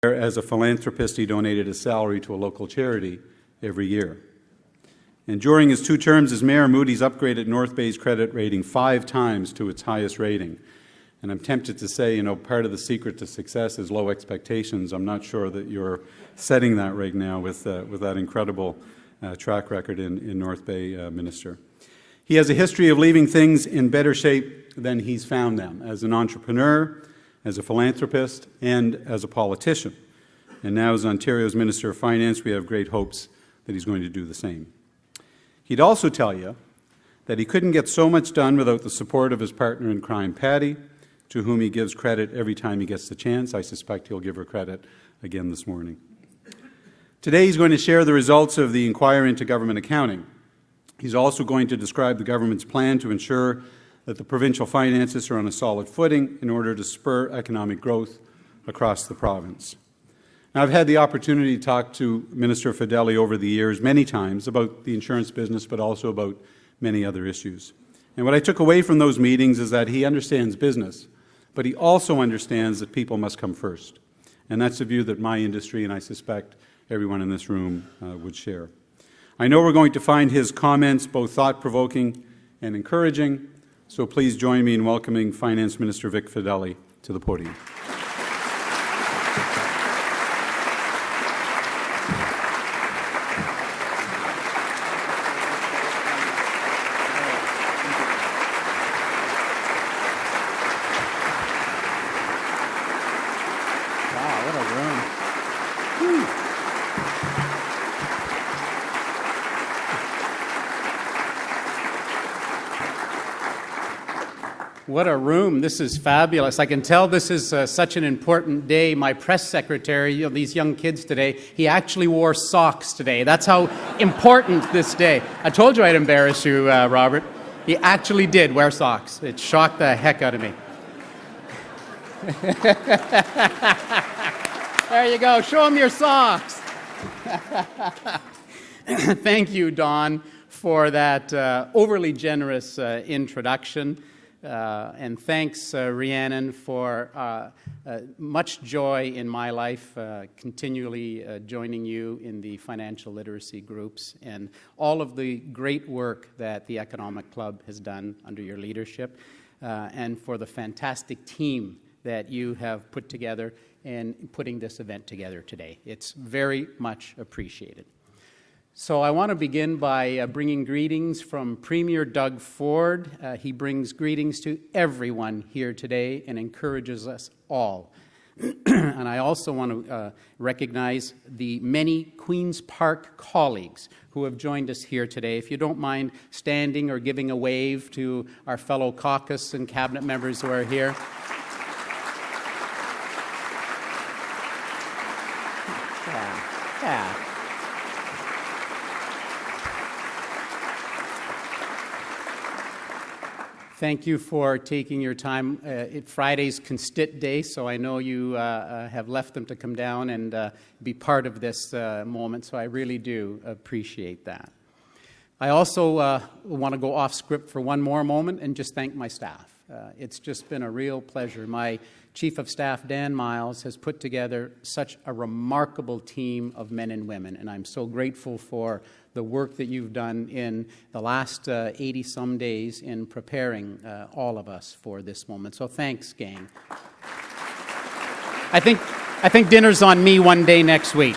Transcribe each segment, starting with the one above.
As a philanthropist, he donated his salary to a local charity every year. And during his 2 terms as mayor, Moody's upgraded North Bay's credit rating 5 times to its highest rating. And I'm tempted to say, part of the secret to success is low expectations. I'm not sure that you're setting that right now with that incredible track record in North Bay, Minister. He has a history of leaving things in better shape than he's found them, as an entrepreneur, as a philanthropist, and as a politician. And now as Ontario's Minister of Finance, we have great hopes that he's going to do the same. He'd also tell you that he couldn't get so much done without the support of his partner in crime, Patty, to whom he gives credit every time he gets the chance. I suspect he'll give her credit again this morning. Today he's going to share the results of the inquiry into government accounting. He's also going to describe the government's plan to ensure that the provincial finances are on a solid footing in order to spur economic growth across the province. Now, I've had the opportunity to talk to Minister Fedeli over the years many times about the insurance business, but also about many other issues. And what I took away from those meetings is that he understands business, but he also understands that people must come first. And that's a view that my industry, and I suspect everyone in this room, would share. I know we're going to find his comments both thought-provoking and encouraging, so please join me in welcoming Finance Minister Vic Fedeli to the podium. Wow, what a room. What a room. This is fabulous. I can tell this is such an important day. My press secretary, these young kids today, he actually wore socks today. That's how important this day. I told you I'd embarrass you, Robert. He actually did wear socks. It shocked the heck out of me. There you go. Show him your socks. Thank you, Don, for that overly generous introduction. And thanks, Rhiannon, for much joy in my life, continually joining you in the financial literacy groups and all of the great work that the Economic Club has done under your leadership, and for the fantastic team that you have put together in putting this event together today. It's very much appreciated. So I want to begin by bringing greetings from Premier Doug Ford. He brings greetings to everyone here today and encourages us all. And I also want to recognize the many Queen's Park colleagues who have joined us here today. If you don't mind standing or giving a wave to our fellow caucus and cabinet members who are here. Yeah. Thank you for taking your time. Friday's Constit Day, so I know you have left them to come down and be part of this moment, so I really do appreciate that. I also want to go off script for one more moment and just thank my staff. It's just been a real pleasure. My Chief of Staff, Dan Miles, has put together such a remarkable team of men and women, and I'm so grateful for the work that you've done in the last 80-some days in preparing all of us for this moment. So thanks, gang. I think dinner's on me one day next week.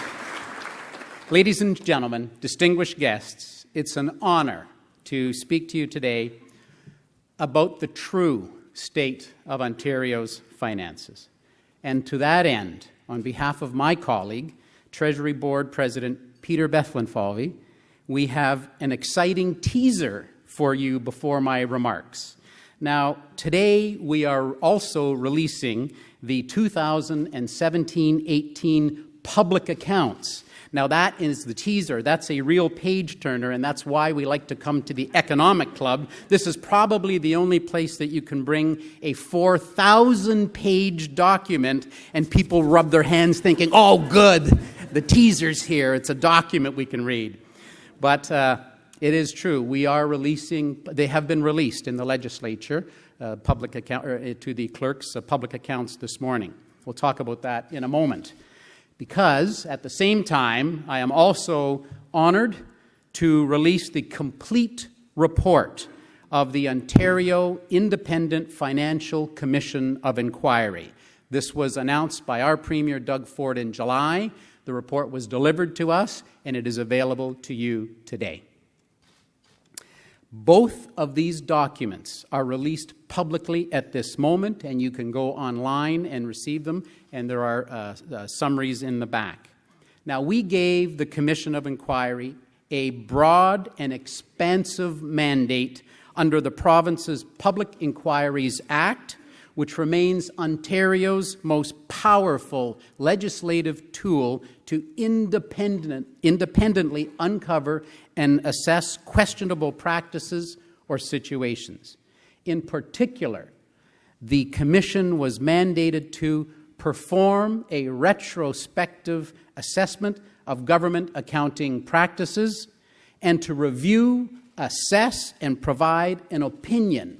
Ladies and gentlemen, distinguished guests, it's an honor to speak to you today about the true state of Ontario's finances. And to that end, on behalf of my colleague, Treasury Board President Peter Bethlenfalvy, we have an exciting teaser for you before my remarks. Now, today we are also releasing the 2017-18 public accounts. Now, that is the teaser. That's a real page-turner, and that's why we like to come to the Economic Club. This is probably the only place that you can bring a 4,000-page document and people rub their hands thinking, oh, good, the teaser's here. It's a document we can read. But it is true. We are releasing, they have been released in the legislature, public account, to the clerks, public accounts this morning. We'll talk about that in a moment. because at the same time, I am also honored to release the complete report of the Ontario Independent Financial Commission of Inquiry. This was announced by our Premier, Doug Ford, in July. The report was delivered to us, and it is available to you today. Both of these documents are released publicly at this moment, and you can go online and receive them, and there are summaries in the back. Now, we gave the Commission of Inquiry a broad and expansive mandate under the province's Public Inquiries Act, which remains Ontario's most powerful legislative tool to independently uncover and assess questionable practices or situations. In particular, the Commission was mandated to perform a retrospective assessment of government accounting practices and to review, assess, and provide an opinion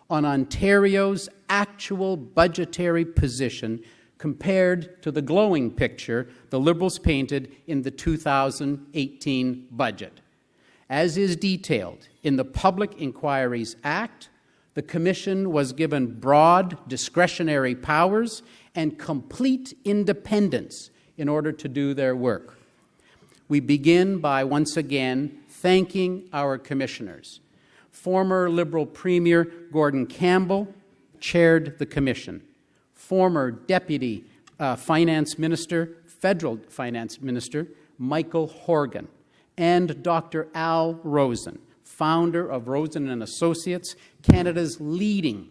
on Ontario's actual budgetary position compared to the glowing picture the Liberals painted in the 2018 budget. As is detailed in the Public Inquiries Act, the Commission was given broad discretionary powers and complete independence in order to do their work. We begin by once again thanking our commissioners. Former Liberal Premier Gordon Campbell chaired the Commission. Former Deputy Finance Minister, Federal Finance Minister, Michael Horgan, and Dr. Al Rosen, founder of Rosen and Associates, Canada's leading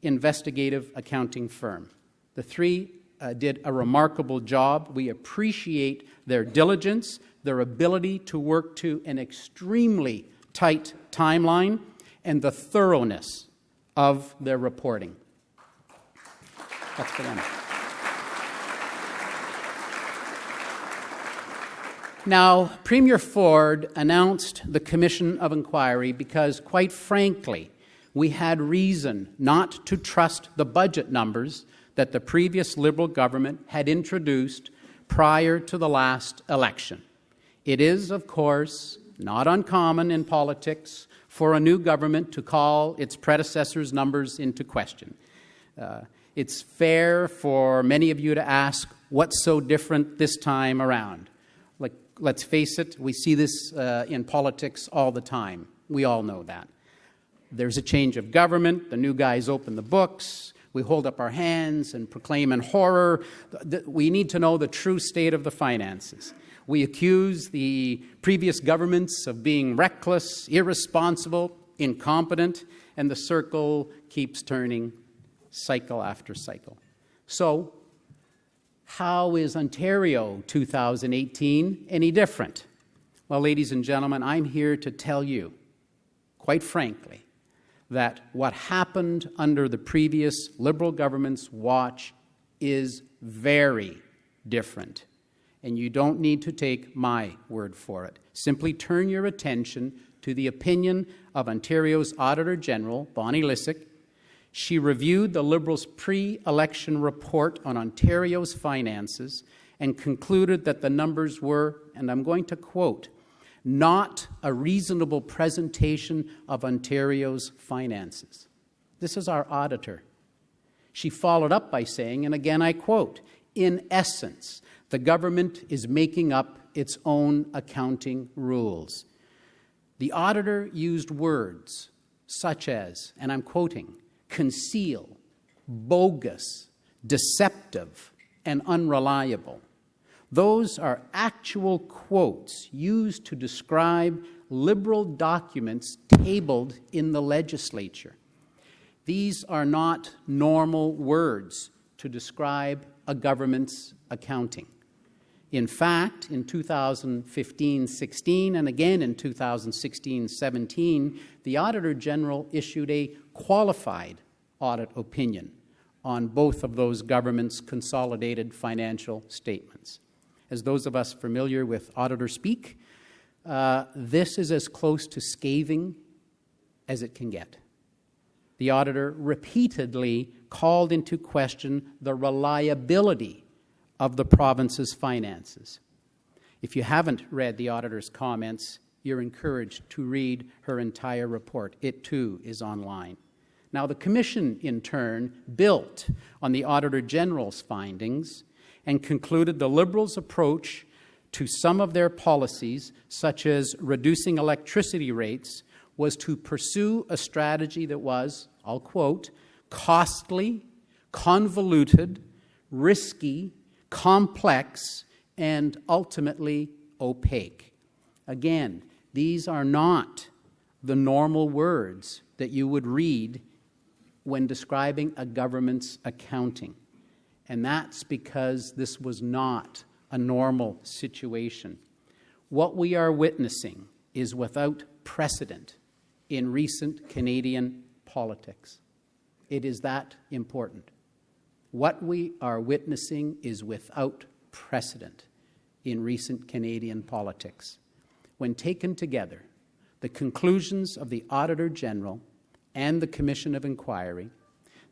investigative accounting firm. The three did a remarkable job. We appreciate their diligence, their ability to work to an extremely tight timeline, and the thoroughness of their reporting. That's for them. Now, Premier Ford announced the Commission of Inquiry because, quite frankly, we had reason not to trust the budget numbers that the previous Liberal government had introduced prior to the last election. It is, of course, not uncommon in politics for a new government to call its predecessor's numbers into question. It's fair for many of you to ask, what's so different this time around? Let's face it, we see this in politics all the time. We all know that. There's a change of government, the new guys open the books, we hold up our hands and proclaim in horror. We need to know the true state of the finances. We accuse the previous governments of being reckless, irresponsible, incompetent, and the circle keeps turning cycle after cycle. So, how is Ontario 2018 any different? Well, ladies and gentlemen, I'm here to tell you, quite frankly, that what happened under the previous Liberal government's watch is very different. And you don't need to take my word for it. Simply turn your attention to the opinion of Ontario's Auditor General, Bonnie Lysyk. She reviewed the Liberals' pre-election report on Ontario's finances and concluded that the numbers were, and I'm going to quote, not a reasonable presentation of Ontario's finances. This is our auditor. She followed up by saying, and again I quote, in essence, the government is making up its own accounting rules. The auditor used words such as, and I'm quoting, conceal, bogus, deceptive, and unreliable. Those are actual quotes used to describe Liberal documents tabled in the legislature. These are not normal words to describe a government's accounting. In fact, in 2015-16 and again in 2016-17, the Auditor General issued a qualified audit opinion on both of those governments' consolidated financial statements. As those of us familiar with auditor speak, this is as close to scathing as it can get. The auditor repeatedly called into question the reliability of the province's finances. If you haven't read the auditor's comments, you're encouraged to read her entire report. It, too, is online. Now, the Commission, in turn, built on the Auditor General's findings and concluded the Liberals' approach to some of their policies, such as reducing electricity rates, was to pursue a strategy that was, I'll quote, costly, convoluted, risky, complex, and ultimately opaque. Again, these are not the normal words that you would read when describing a government's accounting. And that's because this was not a normal situation. What we are witnessing is without precedent in recent Canadian politics. It is that important. What we are witnessing is without precedent in recent Canadian politics. When taken together, the conclusions of the Auditor General and the Commission of Inquiry,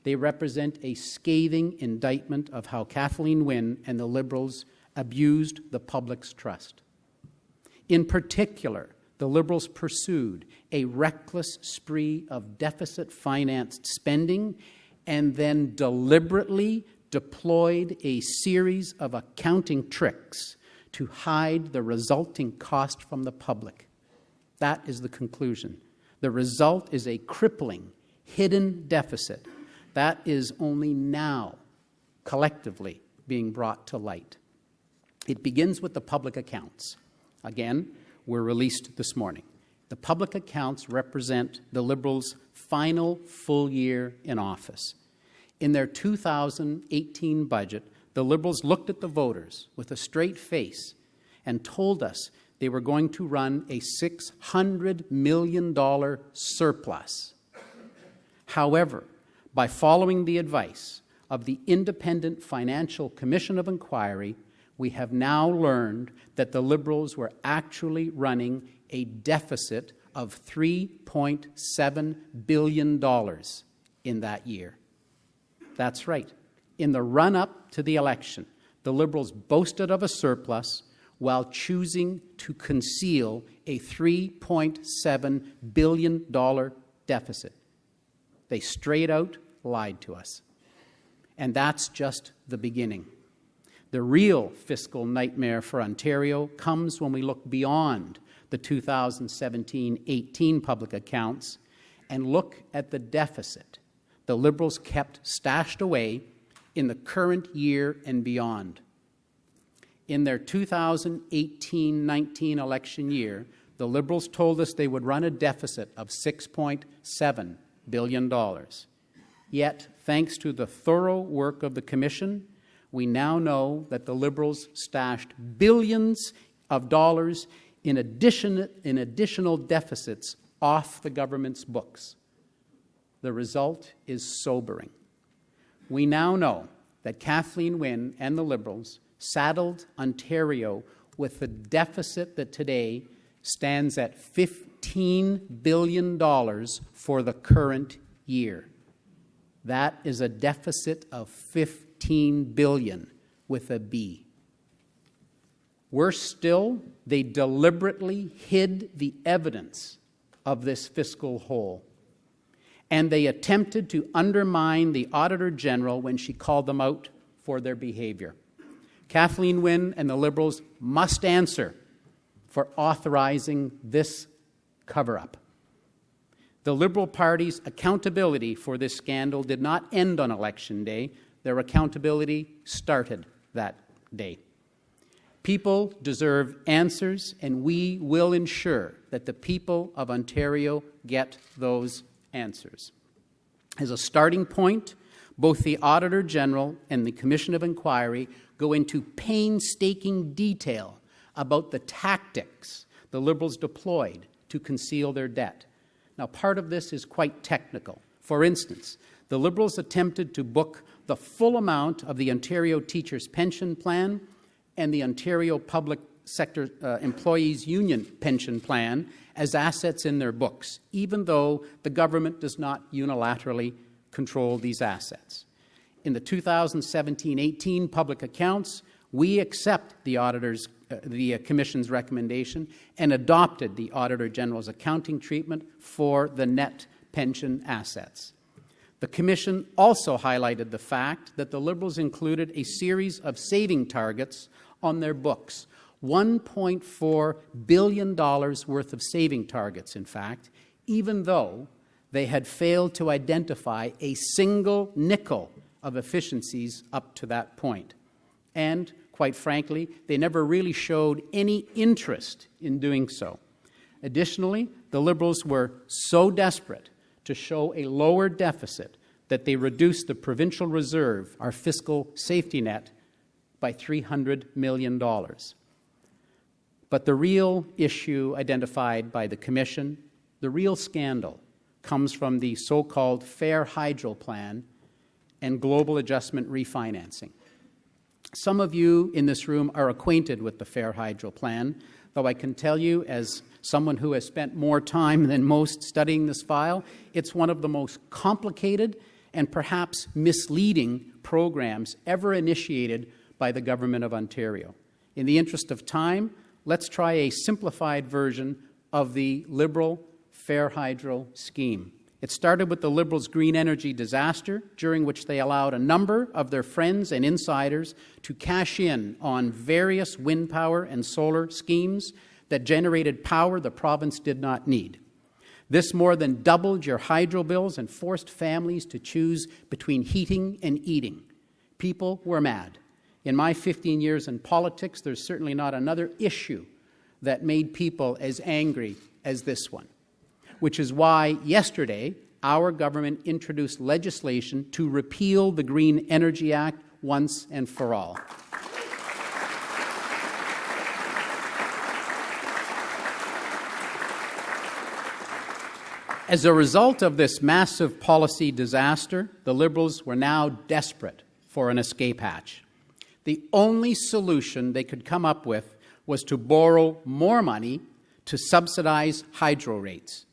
they represent a scathing indictment of how Kathleen Wynne and the Liberals abused the public's trust. In particular, the Liberals pursued a reckless spree of deficit-financed spending and then deliberately deployed a series of accounting tricks to hide the resulting cost from the public. That is the conclusion. The result is a crippling, hidden deficit that is only now, collectively, being brought to light. It begins with the public accounts. Again, were released this morning. The public accounts represent the Liberals' final full year in office. In their 2018 budget, the Liberals looked at the voters with a straight face and told us they were going to run a $600 million surplus. However, by following the advice of the Independent Financial Commission of Inquiry, we have now learned that the Liberals were actually running a deficit of $3.7 billion in that year. That's right. In the run-up to the election, the Liberals boasted of a surplus while choosing to conceal a $3.7 billion deficit. They straight out lied to us. And that's just the beginning. The real fiscal nightmare for Ontario comes when we look beyond the 2017-18 public accounts and look at the deficit the Liberals kept stashed away in the current year and beyond. In their 2018-19 election year, the Liberals told us they would run a deficit of $6.7 billion. Yet, thanks to the thorough work of the Commission, we now know that the Liberals stashed billions of dollars in additional deficits off the government's books. The result is sobering. We now know that Kathleen Wynne and the Liberals saddled Ontario with a deficit that today stands at $15 billion for the current year. That is a deficit of $15 billion with a B. Worse still, they deliberately hid the evidence of this fiscal hole. And they attempted to undermine the Auditor General when she called them out for their behavior. Kathleen Wynne and the Liberals must answer for authorizing this cover-up. The Liberal Party's accountability for this scandal did not end on Election Day. Their accountability started that day. People deserve answers, and we will ensure that the people of Ontario get those answers. As a starting point, both the Auditor General and the Commission of Inquiry go into painstaking detail about the tactics the Liberals deployed to conceal their debt. Now, part of this is quite technical. For instance, the Liberals attempted to book the full amount of the Ontario Teachers' Pension Plan and the Ontario Public Sector Employees Union Pension Plan as assets in their books, even though the government does not unilaterally control these assets. In the 2017-18 public accounts, we accept the Commission's recommendation and adopted the Auditor General's accounting treatment for the net pension assets. The Commission also highlighted the fact that the Liberals included a series of saving targets on their books, $1.4 billion worth of saving targets, in fact, even though they had failed to identify a single nickel of efficiencies up to that point. And, quite frankly, they never really showed any interest in doing so. Additionally, the Liberals were so desperate to show a lower deficit that they reduced the provincial reserve, our fiscal safety net, by $300 million. But the real issue identified by the Commission, the real scandal, comes from the so-called Fair Hydro Plan and Global Adjustment Refinancing. Some of you in this room are acquainted with the Fair Hydro Plan, though I can tell you, as someone who has spent more time than most studying this file, it's one of the most complicated and perhaps misleading programs ever initiated by the Government of Ontario. In the interest of time, let's try a simplified version of the Liberal Fair Hydro scheme. It started with the Liberals' green energy disaster, during which they allowed a number of their friends and insiders to cash in on various wind power and solar schemes that generated power the province did not need. This more than doubled your hydro bills and forced families to choose between heating and eating. People were mad. In my 15 years in politics, there's certainly not another issue that made people as angry as this one, which is why yesterday our government introduced legislation to repeal the Green Energy Act once and for all. As a result of this massive policy disaster, the Liberals were now desperate for an escape hatch. The only solution they could come up with was to borrow more money to subsidize hydro rates.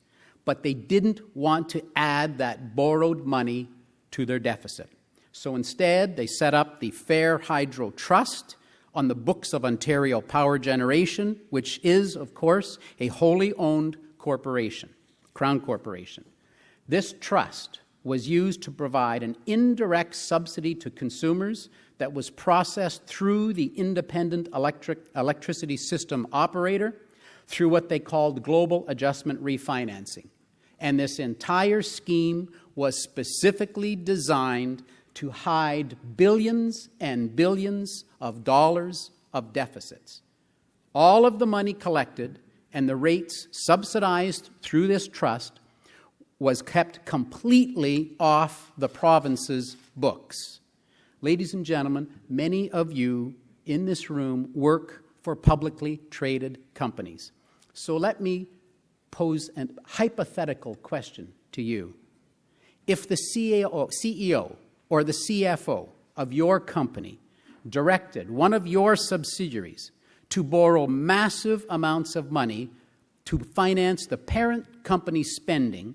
But they didn't want to add that borrowed money to their deficit. So instead, they set up the Fair Hydro Trust on the books of Ontario Power Generation, which is, of course, a wholly owned corporation, Crown Corporation. This trust was used to provide an indirect subsidy to consumers that was processed through the independent electricity system operator through what they called Global Adjustment Refinancing. And this entire scheme was specifically designed to hide billions and billions of dollars of deficits. All of the money collected and the rates subsidized through this trust was kept completely off the province's books. Ladies and gentlemen, many of you in this room work for publicly traded companies. So let me pose a hypothetical question to you. If the CEO or the CFO of your company directed one of your subsidiaries to borrow massive amounts of money to finance the parent company's spending,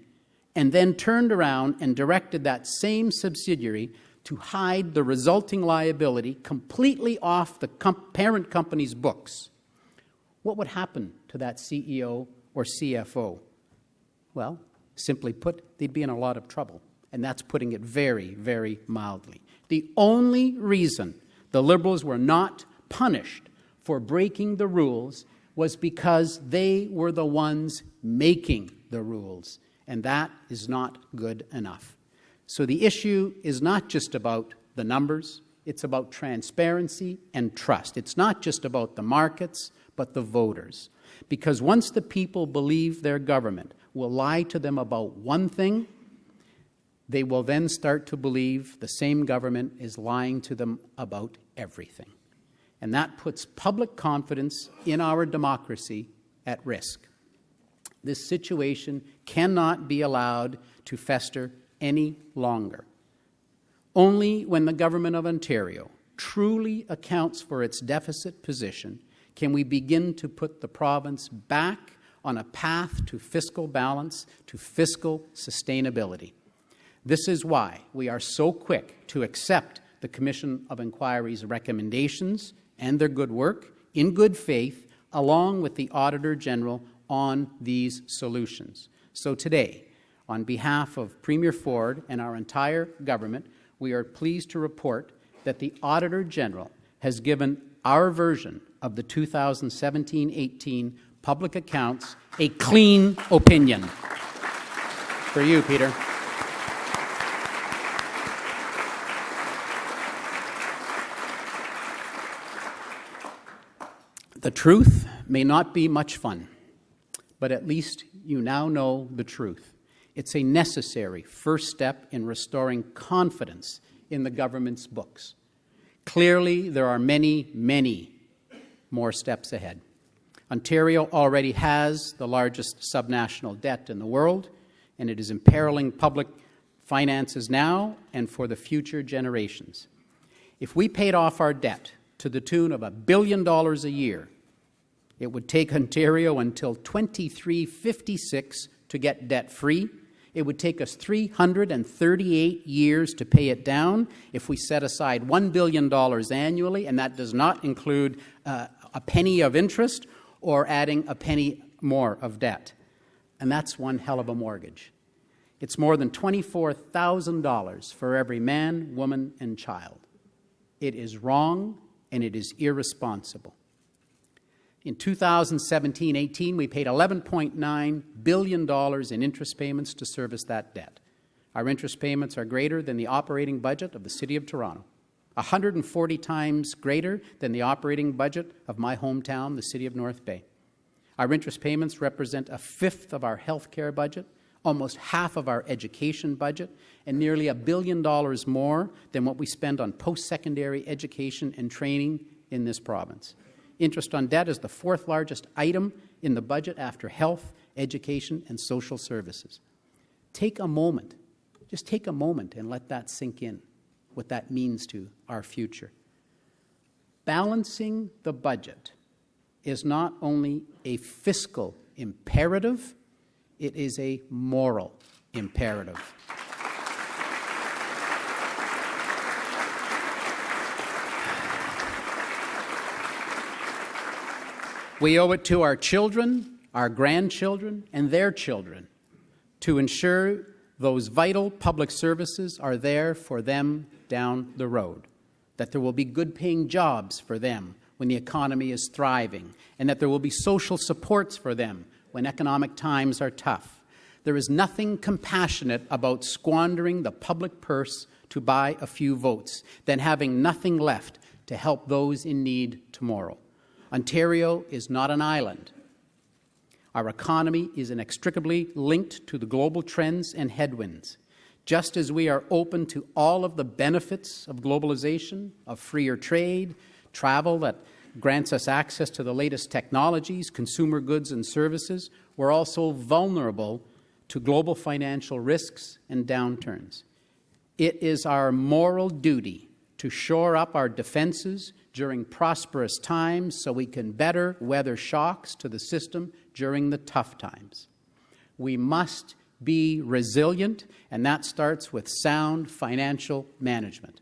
and then turned around and directed that same subsidiary to hide the resulting liability completely off the parent company's books, what would happen to that CEO or CFO? Well, simply put, they'd be in a lot of trouble. And that's putting it very, very mildly. The only reason the Liberals were not punished for breaking the rules was because they were the ones making the rules. And that is not good enough. So the issue is not just about the numbers, it's about transparency and trust. It's not just about the markets, but the voters. Because once the people believe their government will lie to them about one thing, they will then start to believe the same government is lying to them about everything. And that puts public confidence in our democracy at risk. This situation cannot be allowed to fester any longer. Only when the Government of Ontario truly accounts for its deficit position can we begin to put the province back on a path to fiscal balance, to fiscal sustainability. This is why we are so quick to accept the Commission of Inquiry's recommendations and their good work in good faith, along with the Auditor General on these solutions. So today, on behalf of Premier Ford and our entire government, we are pleased to report that the Auditor General has given our version of the 2017-18 public accounts a clean opinion. For you, Peter. The truth may not be much fun, but at least you now know the truth. It's a necessary first step in restoring confidence in the government's books. Clearly, there are many, many more steps ahead. Ontario already has the largest subnational debt in the world, and it is imperiling public finances now and for the future generations. If we paid off our debt to the tune of $1 billion a year, it would take Ontario until 2356 to get debt-free. It would take us 338 years to pay it down if we set aside $1 billion annually, and that does not include a penny of interest or adding a penny more of debt. And that's one hell of a mortgage. It's more than $24,000 for every man, woman, and child. It is wrong, and it is irresponsible. In 2017-18, we paid $11.9 billion in interest payments to service that debt. Our interest payments are greater than the operating budget of the City of Toronto, 140 times greater than the operating budget of my hometown, the City of North Bay. Our interest payments represent a fifth of our health care budget, almost half of our education budget, and nearly $1 billion more than what we spend on post-secondary education and training in this province. Interest on debt is the fourth largest item in the budget after health, education, and social services. Take a moment, just take a moment and let that sink in, what that means to our future. Balancing the budget is not only a fiscal imperative, it is a moral imperative. We owe it to our children, our grandchildren, and their children to ensure those vital public services are there for them down the road, that there will be good-paying jobs for them when the economy is thriving, and that there will be social supports for them when economic times are tough. There is nothing compassionate about squandering the public purse to buy a few votes than having nothing left to help those in need tomorrow. Ontario is not an island. Our economy is inextricably linked to the global trends and headwinds. Just as we are open to all of the benefits of globalization, of freer trade, travel that grants us access to the latest technologies, consumer goods and services, we're also vulnerable to global financial risks and downturns. It is our moral duty to shore up our defenses during prosperous times so we can better weather shocks to the system during the tough times. We must be resilient, and that starts with sound financial management.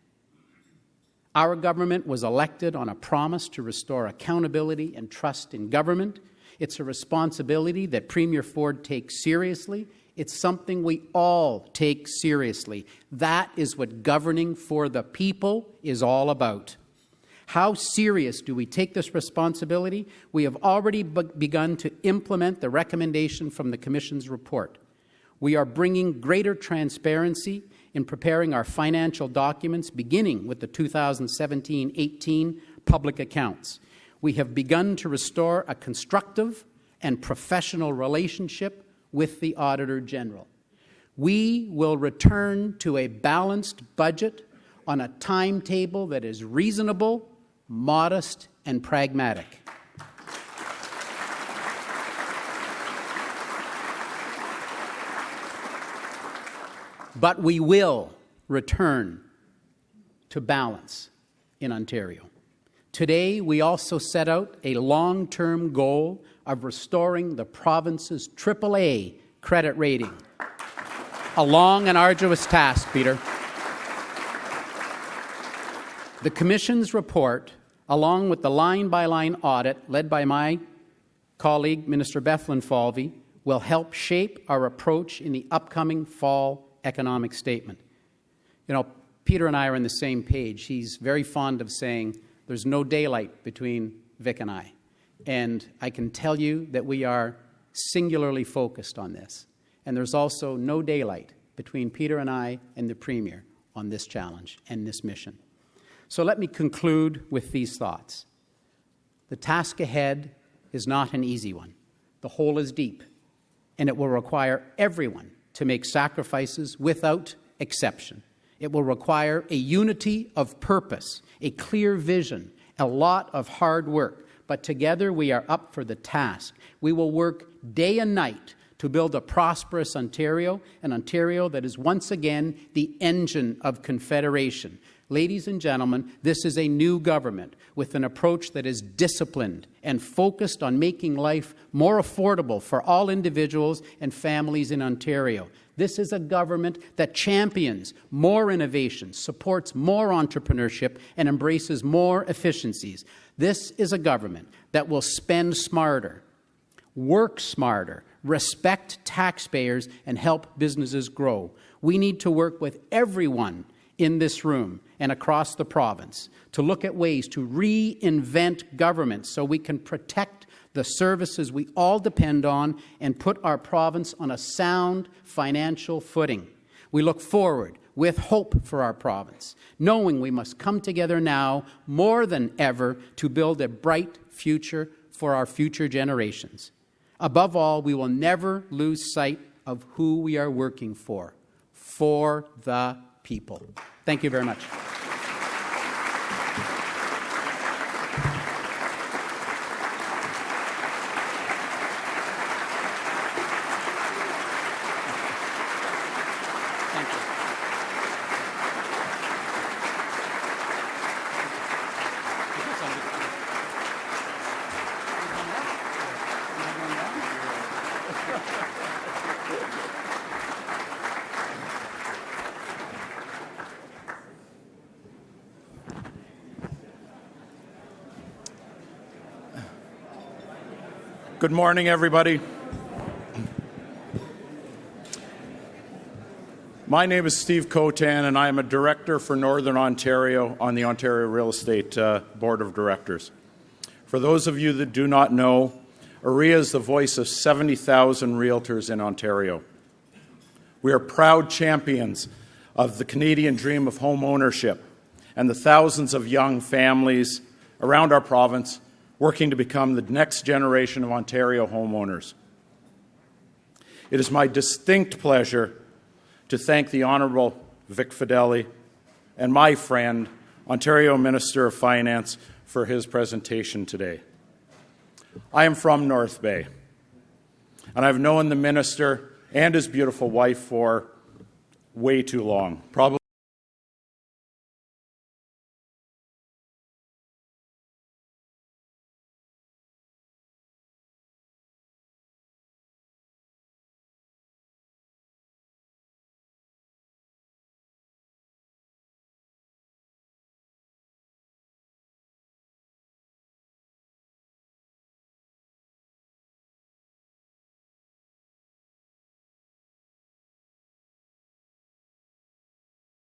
Our government was elected on a promise to restore accountability and trust in government. It's a responsibility that Premier Ford takes seriously. It's something we all take seriously. That is what governing for the people is all about. How serious do we take this responsibility? We have already begun to implement the recommendation from the Commission's report. We are bringing greater transparency in preparing our financial documents, beginning with the 2017-18 public accounts. We have begun to restore a constructive and professional relationship with the Auditor General. We will return to a balanced budget on a timetable that is reasonable, modest, and pragmatic. But we will return to balance in Ontario. Today, we also set out a long-term goal of restoring the province's AAA credit rating. A long and arduous task, Peter. The Commission's report along with the line-by-line audit led by my colleague, Minister Bethlyn Falvey, will help shape our approach in the upcoming fall economic statement. You know, Peter and I are on the same page. He's very fond of saying there's no daylight between Vic and I. And I can tell you that we are singularly focused on this. And there's also no daylight between Peter and I and the Premier on this challenge and this mission. So let me conclude with these thoughts. The task ahead is not an easy one. The hole is deep, and it will require everyone to make sacrifices without exception. It will require a unity of purpose, a clear vision, a lot of hard work. But together we are up for the task. We will work day and night to build a prosperous Ontario, an Ontario that is once again the engine of Confederation. Ladies and gentlemen, this is a new government with an approach that is disciplined and focused on making life more affordable for all individuals and families in Ontario. This is a government that champions more innovation, supports more entrepreneurship, and embraces more efficiencies. This is a government that will spend smarter, work smarter, respect taxpayers, and help businesses grow. We need to work with everyone in this room and across the province to look at ways to reinvent government so we can protect the services we all depend on and put our province on a sound financial footing. We look forward with hope for our province, knowing we must come together now more than ever to build a bright future for our future generations. Above all, we will never lose sight of who we are working for the people. Thank you very much. Good morning, everybody. My name is Steve Cotan, and I am a director for Northern Ontario on the Ontario Real Estate Board of Directors. For those of you that do not know, OREA is the voice of 70,000 realtors in Ontario. We are proud champions of the Canadian dream of home ownership and the thousands of young families around our province working to become the next generation of Ontario homeowners. It is my distinct pleasure to thank the Honourable Vic Fedeli and my friend, Ontario Minister of Finance, for his presentation today. I am from North Bay, and I've known the Minister and his beautiful wife for way too long, probably